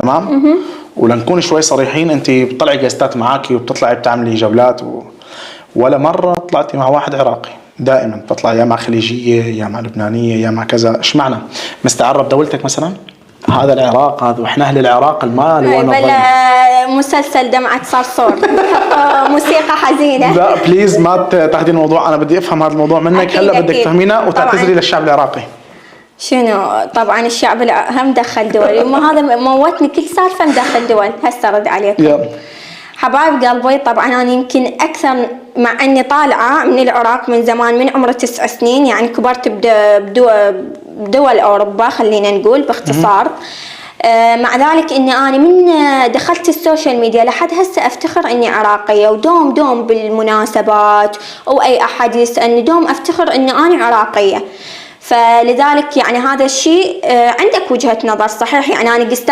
تمام. ولنكون شوي صريحين، انت بتطلعي جاستات معاكي وبتطلعي بتعملي جولات ولا مره طلعتي مع واحد عراقي؟ دائما بتطلع يا مع خليجيه يا مع لبنانيه يا مع كذا. ايش معنى؟ مستعره بدولتك مثلا؟ هذا العراق، هذا واحنا اهل العراق المال وانا بلا مسلسل دمعة صرصور موسيقى حزينه. لا بليز ما تاخذين الموضوع، انا بدي افهم هذا الموضوع منك. هلا بدك تفهمينا وتعتذري للشعب العراقي. شنو؟ طبعا الشعب هم دخل دولي، وما هذا موتني كل سالفه مدخل دول. هسه ارد عليكم حبايب قلبي. طبعا انا يمكن اكثر، مع اني طالعه من العراق من زمان، من عمر 9 سنين، يعني كبرت بدول اوروبا خلينا نقول باختصار. مع ذلك اني انا من دخلت السوشيال ميديا لحد هسه افتخر اني عراقيه، ودوم بالمناسبات او اي احد يسالني دوم افتخر اني انا عراقيه. فلذلك يعني هذا الشيء عندك وجهة نظر صحيح، يعني انا قست